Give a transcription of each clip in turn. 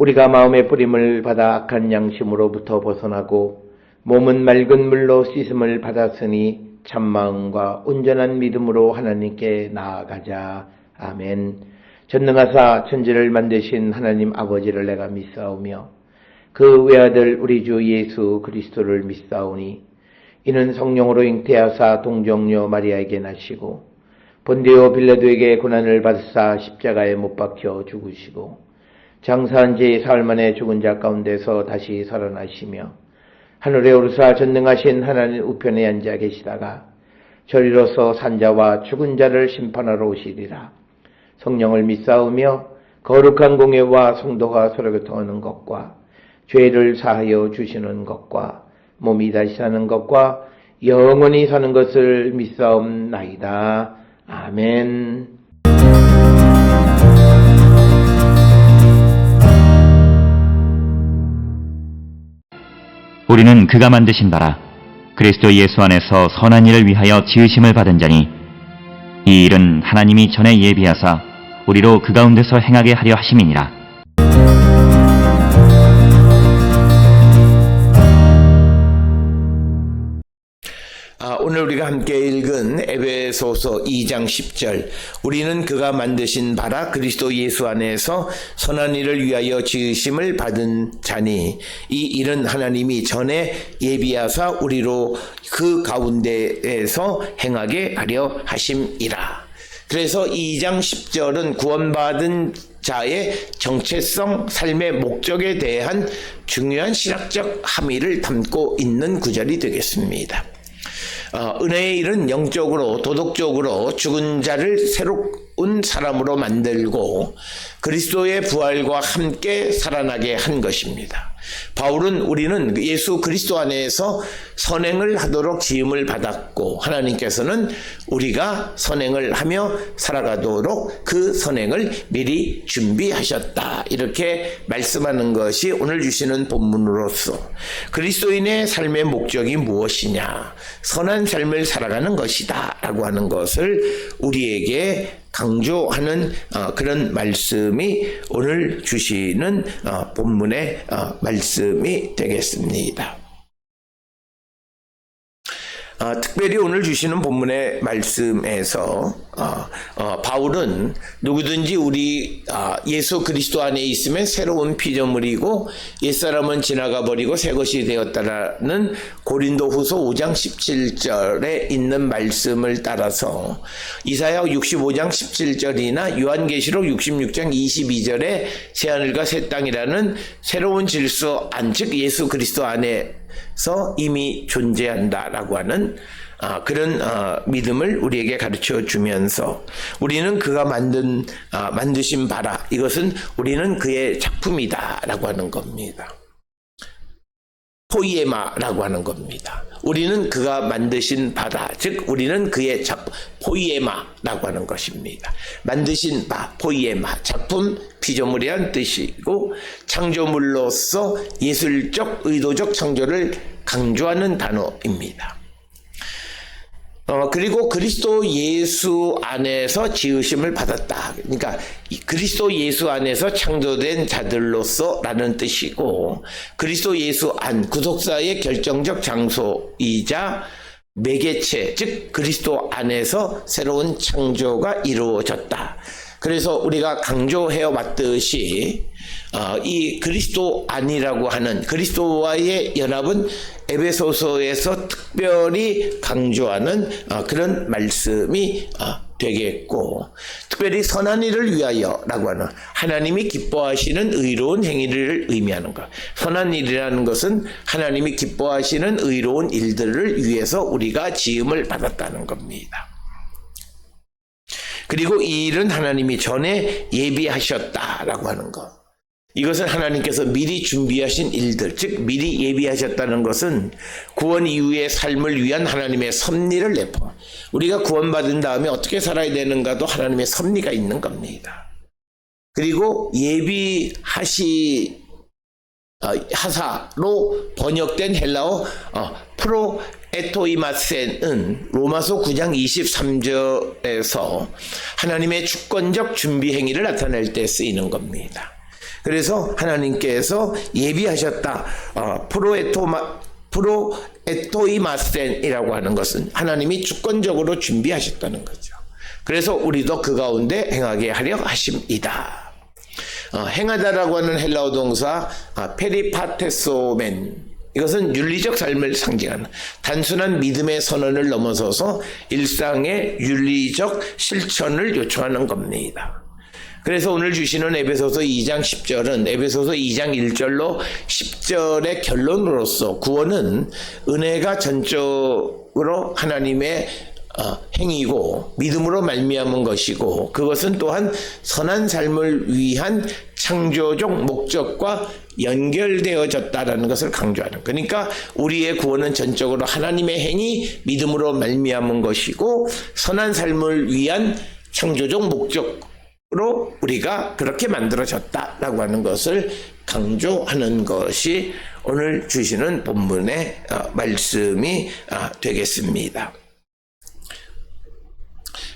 우리가 마음의 뿌림을 받아 악한 양심으로부터 벗어나고 몸은 맑은 물로 씻음을 받았으니 참마음과 온전한 믿음으로 하나님께 나아가자. 아멘. 전능하사 천지를 만드신 하나님 아버지를 내가 믿사오며 그 외아들 우리 주 예수 그리스도를 믿사오니 이는 성령으로 잉태하사 동정녀 마리아에게 나시고 본디오 빌라도에게 고난을 받으사 십자가에 못 박혀 죽으시고 장사한 지 사흘 만에 죽은 자 가운데서 다시 살아나시며 하늘에 오르사 전능하신 하나님 우편에 앉아 계시다가 저리로서 산자와 죽은 자를 심판하러 오시리라. 성령을 믿사오며 거룩한 공예와 성도가 서로 교통하는 것과 죄를 사하여 주시는 것과 몸이 다시 사는 것과 영원히 사는 것을 믿사옵나이다. 아멘. 우리는 그가 만드신 바라 그리스도 예수 안에서 선한 일을 위하여 지으심을 받은 자니 이 일은 하나님이 전에 예비하사 우리로 그 가운데서 행하게 하려 하심이니라. 오늘 우리가 함께 읽은 에베소서 2장 10절, 우리는 그가 만드신 바라 그리스도 예수 안에서 선한 일을 위하여 지으심을 받은 자니 이 일은 하나님이 전에 예비하사 우리로 그 가운데에서 행하게 하려 하심이라. 그래서 2장 10절은 구원받은 자의 정체성, 삶의 목적에 대한 중요한 신학적 함의를 담고 있는 구절이 되겠습니다. 은혜의 일은 영적으로 도덕적으로 죽은 자를 새로운 사람으로 만들고 그리스도의 부활과 함께 살아나게 한 것입니다. 바울은 우리는 예수 그리스도 안에서 선행을 하도록 지음을 받았고 하나님께서는 우리가 선행을 하며 살아가도록 그 선행을 미리 준비하셨다, 이렇게 말씀하는 것이 오늘 주시는 본문으로서 그리스도인의 삶의 목적이 무엇이냐, 선한 삶을 살아가는 것이다 라고 하는 것을 우리에게 강조하는 그런 말씀이 오늘 주시는 본문의 말씀이 되겠습니다. 특별히 오늘 주시는 본문의 말씀에서 바울은 누구든지 우리 예수 그리스도 안에 있으면 새로운 피조물이고 옛사람은 지나가 버리고 새것이 되었다라는 고린도후서 5장 17절에 있는 말씀을 따라서 이사야 65장 17절이나 요한계시록 66장 22절에 새하늘과 새 땅이라는 새로운 질서 안, 즉 예수 그리스도 안에서 이미 존재한다라고 하는 그런 믿음을 우리에게 가르쳐 주면서 우리는 그가 만드신 바라, 이것은 우리는 그의 작품이다라고 하는 겁니다. 포이에마라고 하는 겁니다. 우리는 그가 만드신 바다, 즉 우리는 그의 포이에마라고 하는 것입니다. 만드신 바, 포이에마, 작품, 피조물이란 뜻이고 창조물로서 예술적, 의도적 창조를 강조하는 단어입니다. 그리고 그리스도 예수 안에서 지으심을 받았다. 그러니까 그리스도 예수 안에서 창조된 자들로서 라는 뜻이고, 그리스도 예수 안, 구속사의 결정적 장소이자 매개체, 즉 그리스도 안에서 새로운 창조가 이루어졌다. 그래서 우리가 강조해 왔듯이 이 그리스도 안이라고 하는 그리스도와의 연합은 에베소서에서 특별히 강조하는 그런 말씀이 되겠고, 특별히 선한 일을 위하여라고 하는 하나님이 기뻐하시는 의로운 행위를 의미하는 것. 선한 일이라는 것은 하나님이 기뻐하시는 의로운 일들을 위해서 우리가 지음을 받았다는 겁니다. 그리고 이 일은 하나님이 전에 예비하셨다라고 하는 것. 이것은 하나님께서 미리 준비하신 일들, 즉 미리 예비하셨다는 것은 구원 이후의 삶을 위한 하나님의 섭리를 내포. 우리가 구원받은 다음에 어떻게 살아야 되는가도 하나님의 섭리가 있는 겁니다. 그리고 하사로 번역된 헬라어 프로에토이마센은 로마서 9장 23절에서 하나님의 주권적 준비 행위를 나타낼 때 쓰이는 겁니다. 그래서 하나님께서 예비하셨다. 프로에토이마센이라고 하는 것은 하나님이 주권적으로 준비하셨다는 거죠. 그래서 우리도 그 가운데 행하게 하려 하심이다. 행하다라고 하는 헬라어 동사 페리파테소멘, 이것은 윤리적 삶을 상징하는 단순한 믿음의 선언을 넘어서서 일상의 윤리적 실천을 요청하는 겁니다. 그래서 오늘 주시는 에베소서 2장 10절은 에베소서 2장 1절로 10절의 결론으로서 구원은 은혜가 전적으로 하나님의 행위고 믿음으로 말미암은 것이고, 그것은 또한 선한 삶을 위한 창조적 목적과 연결되어졌다라는 것을 강조하는, 그러니까 우리의 구원은 전적으로 하나님의 행위, 믿음으로 말미암은 것이고 선한 삶을 위한 창조적 목적으로 우리가 그렇게 만들어졌다라고 하는 것을 강조하는 것이 오늘 주시는 본문의 말씀이 되겠습니다.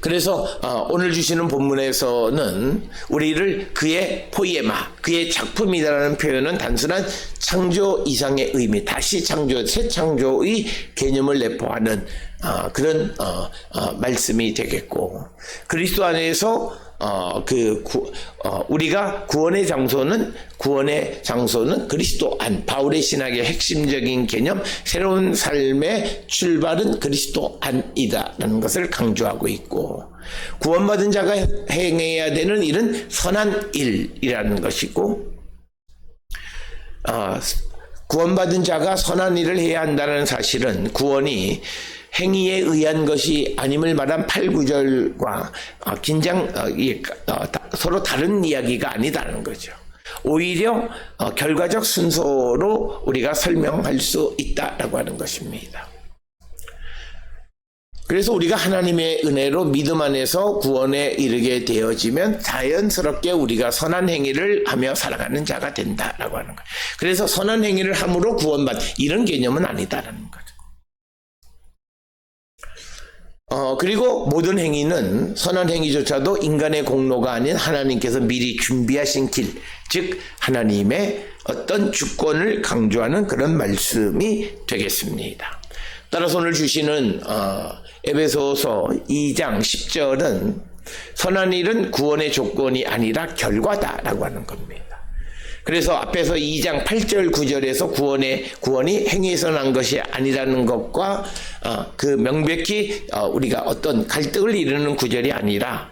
그래서 오늘 주시는 본문에서는 우리를 그의 포이에마, 그의 작품이라는 표현은 단순한 창조 이상의 의미, 다시 창조, 새 창조의 개념을 내포하는 그런 말씀이 되겠고, 그리스도 안에서 우리가 구원의 장소는 그리스도 안, 바울의 신학의 핵심적인 개념, 새로운 삶의 출발은 그리스도 안이다라는 것을 강조하고 있고, 구원받은 자가 행해야 되는 일은 선한 일이라는 것이고, 구원받은 자가 선한 일을 해야 한다는 사실은 구원이 행위에 의한 것이 아님을 말한 8, 9절과 서로 다른 이야기가 아니다는 거죠. 오히려 결과적 순서로 우리가 설명할 수 있다라고 하는 것입니다. 그래서 우리가 하나님의 은혜로 믿음 안에서 구원에 이르게 되어지면 자연스럽게 우리가 선한 행위를 하며 살아가는 자가 된다라고 하는 거예요. 그래서 선한 행위를 함으로 구원받, 이런 개념은 아니다라는 거죠. 그리고 모든 행위는, 선한 행위조차도 인간의 공로가 아닌 하나님께서 미리 준비하신 길, 즉 하나님의 어떤 주권을 강조하는 그런 말씀이 되겠습니다. 따라서 오늘 주시는 에베소서 2장 10절은 선한 일은 구원의 조건이 아니라 결과다라고 하는 겁니다. 그래서 앞에서 2장 8절 9절에서 구원이 행위에서 난 것이 아니라는 것과 그 명백히 우리가 어떤 갈등을 이루는 구절이 아니라,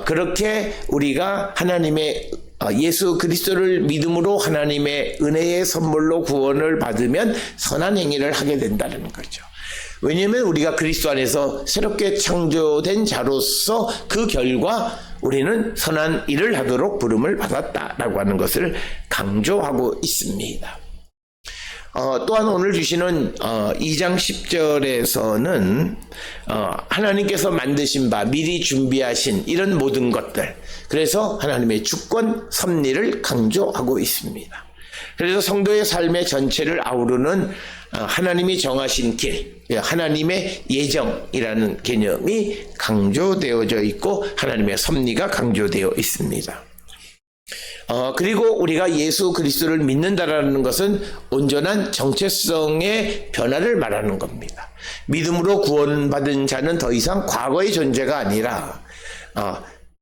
그렇게 우리가 하나님의 예수 그리스도를 믿음으로 하나님의 은혜의 선물로 구원을 받으면 선한 행위를 하게 된다는 거죠. 왜냐하면 우리가 그리스도 안에서 새롭게 창조된 자로서 그 결과 우리는 선한 일을 하도록 부름을 받았다라고 하는 것을 강조하고 있습니다. 또한 오늘 주시는 2장 10절에서는 하나님께서 만드신 바, 미리 준비하신 이런 모든 것들, 그래서 하나님의 주권, 섭리를 강조하고 있습니다. 그래서 성도의 삶의 전체를 아우르는 하나님이 정하신 길, 하나님의 예정이라는 개념이 강조되어져 있고 하나님의 섭리가 강조되어 있습니다. 그리고 우리가 예수 그리스도를 믿는다라는 것은 온전한 정체성의 변화를 말하는 겁니다. 믿음으로 구원받은 자는 더 이상 과거의 존재가 아니라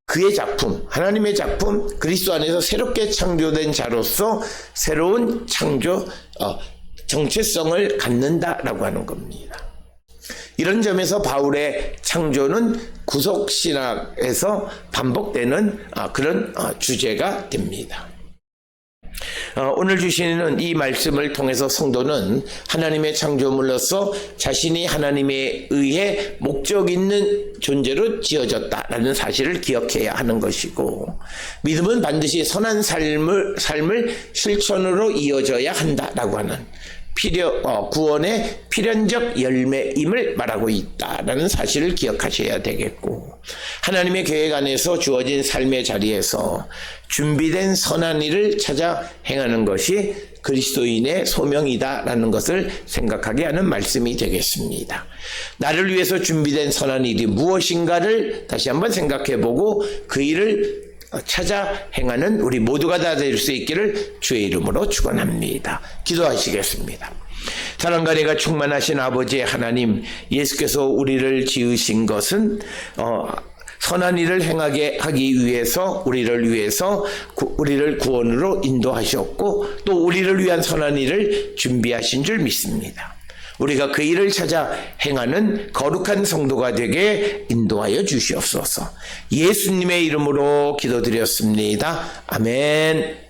그의 작품, 하나님의 작품, 그리스도 안에서 새롭게 창조된 자로서 새로운 창조, 정체성을 갖는다라고 하는 겁니다. 이런 점에서 바울의 창조는 구속신학에서 반복되는 그런 주제가 됩니다. 오늘 주시는 이 말씀을 통해서 성도는 하나님의 창조물로서 자신이 하나님에 의해 목적 있는 존재로 지어졌다라는 사실을 기억해야 하는 것이고, 믿음은 반드시 선한 삶을 실천으로 이어져야 한다라고 하는 구원의 필연적 열매임을 말하고 있다라는 사실을 기억하셔야 되겠고, 하나님의 계획 안에서 주어진 삶의 자리에서 준비된 선한 일을 찾아 행하는 것이 그리스도인의 소명이다라는 것을 생각하게 하는 말씀이 되겠습니다. 나를 위해서 준비된 선한 일이 무엇인가를 다시 한번 생각해보고 그 일을 찾아 행하는 우리 모두가 다 될 수 있기를 주의 이름으로 축원합니다. 기도하시겠습니다. 사랑과 은혜가 충만하신 아버지 하나님, 예수께서 우리를 지으신 것은 선한 일을 행하게 하기 위해서 우리를 구원으로 인도하셨고 또 우리를 위한 선한 일을 준비하신 줄 믿습니다. 우리가 그 일을 찾아 행하는 거룩한 성도가 되게 인도하여 주시옵소서. 예수님의 이름으로 기도드렸습니다. 아멘.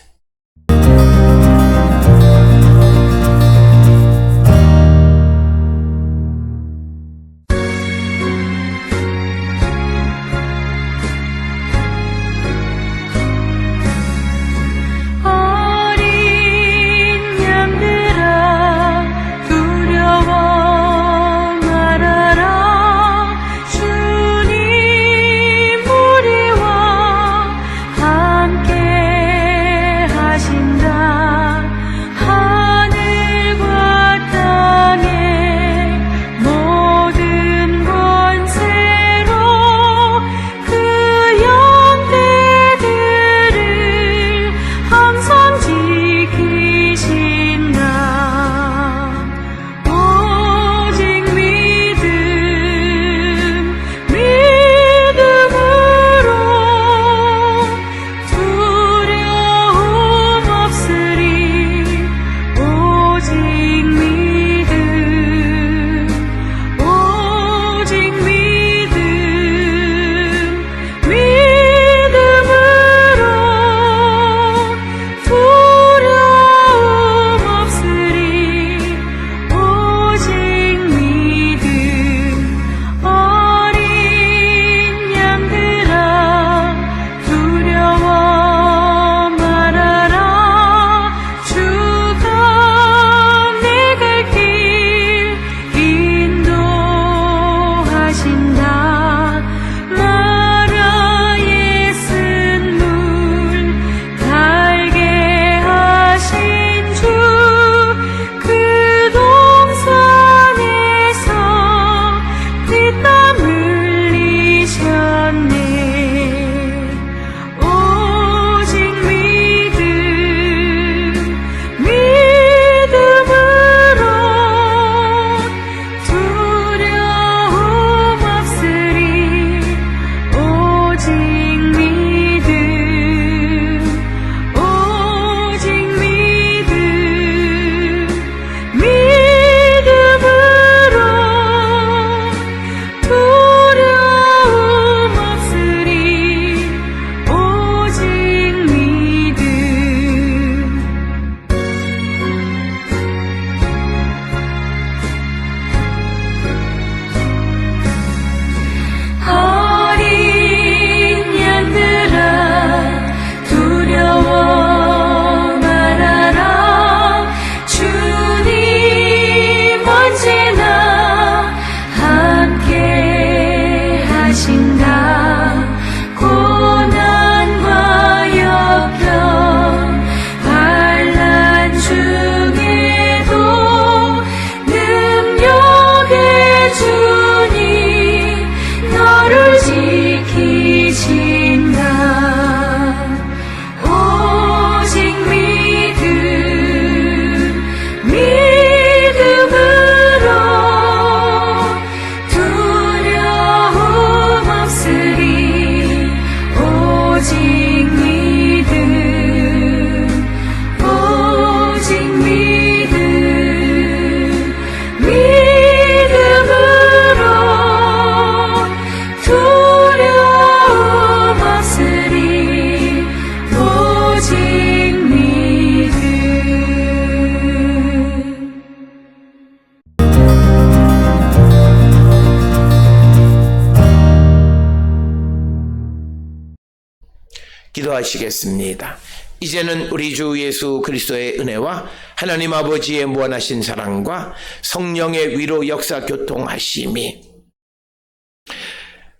기도하시겠습니다. 이제는 우리 주 예수 그리스도의 은혜와 하나님 아버지의 무한하신 사랑과 성령의 위로 역사 교통하심이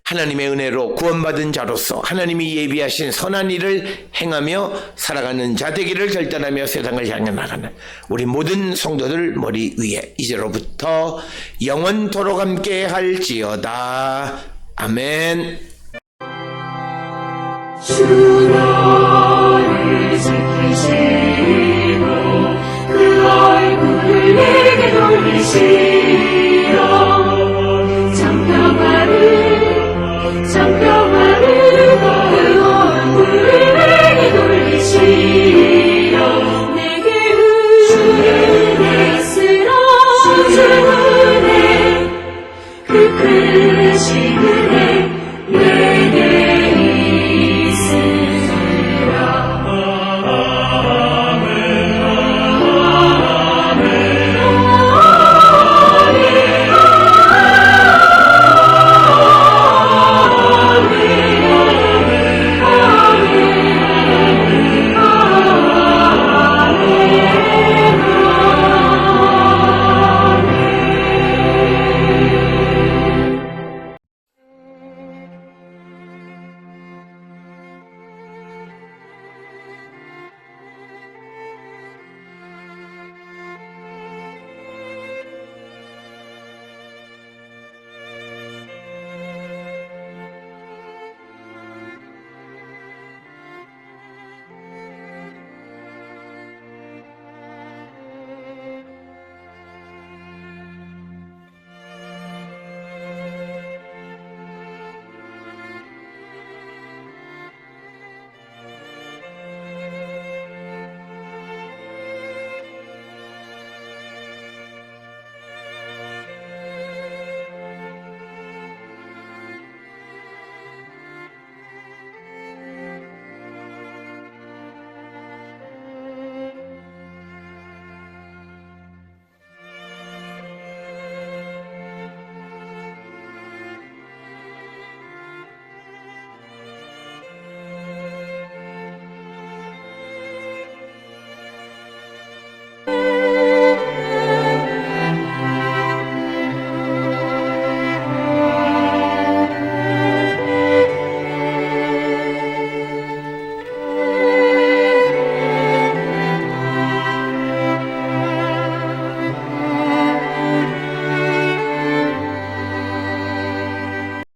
하나님의 은혜로 구원받은 자로서 하나님이 예비하신 선한 일을 행하며 살아가는 자 되기를 결단하며 세상을 향해 나가는 우리 모든 성도들 머리 위에 이제로부터 영원토록 함께 할지어다. 아멘. 주 너를 지키시고 그 얼굴을 내게 돌리시어 참 평화를